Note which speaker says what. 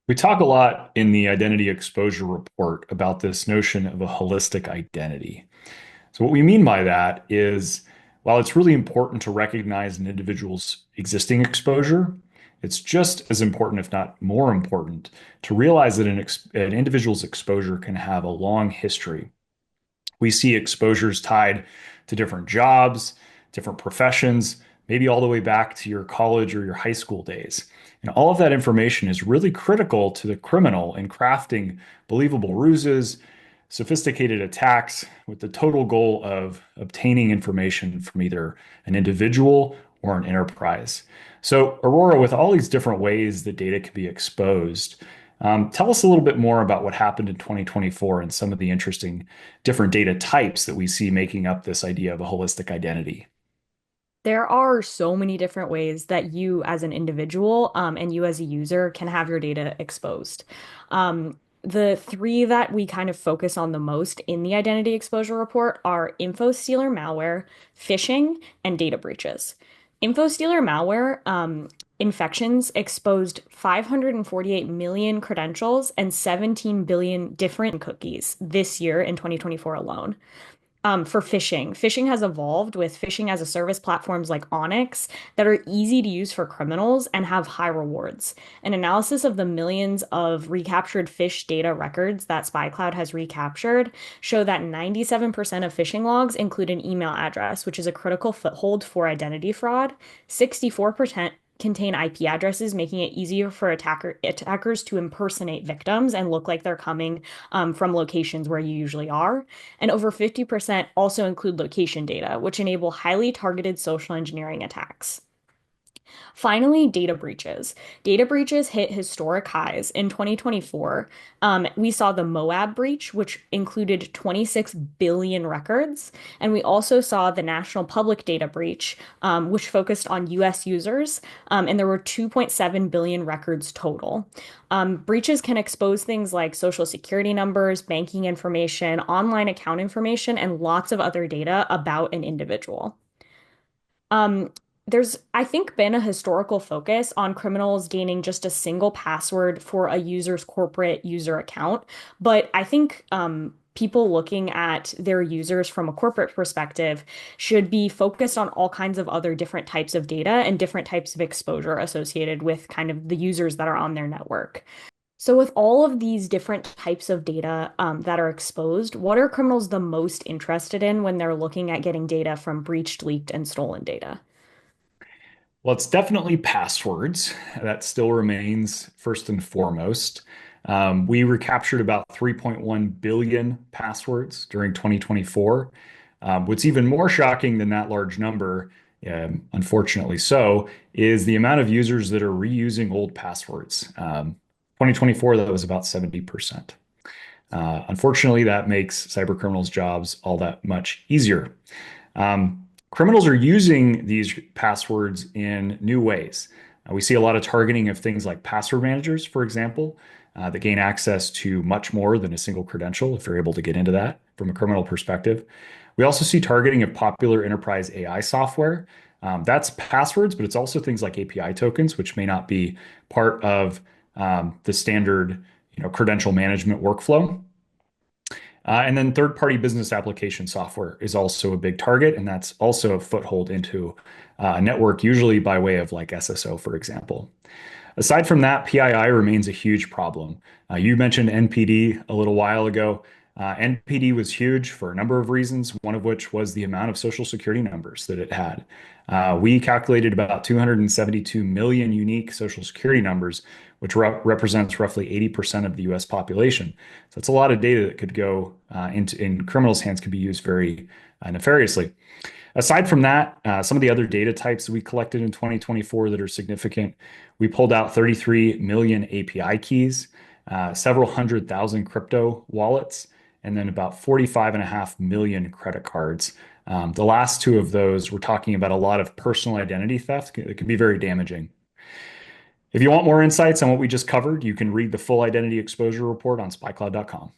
Speaker 1: We talk a lot in the identity exposure report about this notion of a holistic identity. So, what we mean by that is while it's really important to recognize an individual's existing exposure, it's just as important, if not more important, to realize that an individual's exposure can have a long history. We see exposures tied to different jobs, different professions, maybe all the way back to your college or your high school days. And all of that information is really critical to the criminal in crafting believable ruses, sophisticated attacks with the total goal of obtaining information from either an individual or an enterprise. So, Aurora, with all these different ways that data can be exposed, tell us a little bit more about what happened in 2024 and some of the interesting different data types that we see making up this idea of a holistic identity.
Speaker 2: There are so many different ways that you as an individual, and you as a user can have your data exposed. The three that we kind of focus on the most in the identity exposure report are infostealer malware, phishing, and data breaches. Infostealer malware, infections exposed 548 million credentials and 17 billion different cookies this year in 2024 alone. For phishing. Phishing has evolved with phishing as a service platforms like Onyx that are easy to use for criminals and have high rewards. An analysis of the millions of recaptured phish data records that SpyCloud has recaptured show that 97% of phishing logs include an email address, which is a critical foothold for identity fraud. 64% contain IP addresses, making it easier for attackers to impersonate victims and look like they're coming from locations where you usually are. And over 50% also include location data, which enable highly targeted social engineering attacks. Finally, data breaches. Data breaches hit historic highs. In 2024, we saw the MOAB breach, which included 26 billion records. And we also saw the National Public Data breach, which focused on US users. And there were 2.7 billion records total. Breaches can expose things like social security numbers, banking information, online account information, and lots of other data about an individual. Um, there's, I think, been a historical focus on criminals gaining just a single password for a user's corporate user account. But I think people looking at their users from a corporate perspective should be focused on all kinds of other different types of data and different types of exposure associated with kind of the users that are on their network. So, with all of these different types of data that are exposed, what are criminals the most interested in when they're looking at getting data from breached, leaked, and stolen data?
Speaker 1: Well, it's definitely passwords. That still remains first and foremost. We recaptured about 3.1 billion passwords during 2024. What's even more shocking than that large number, unfortunately so, is the amount of users that are reusing old passwords. 2024, that was about 70%. Unfortunately, that makes cybercriminals' jobs all that much easier. Criminals are using these passwords in new ways. We see a lot of targeting of things like password managers, for example, that gain access to much more than a single credential if you're able to get into that from a criminal perspective. We also see targeting of popular enterprise AI software. That's passwords, but it's also things like API tokens, which may not be part of the standard, credential management workflow. And then third-party business application software is also a big target, and that's also a foothold into a network, usually by way of like SSO, for example. Aside from that, PII remains a huge problem. You mentioned NPD a little while ago. NPD was huge for a number of reasons, one of which was the amount of social security numbers that it had. We calculated about 272 million unique social security numbers, which represents roughly 80% of the US population. So it's a lot of data that could go in criminals' hands, could be used very nefariously. Aside from that, some of the other data types we collected in 2024 that are significant, we pulled out 33 million API keys, several hundred thousand crypto wallets, and then about 45.5 million credit cards. The last two of those, we're talking about a lot of personal identity theft. It can be very damaging. If you want more insights on what we just covered, you can read the full identity exposure report on spycloud.com.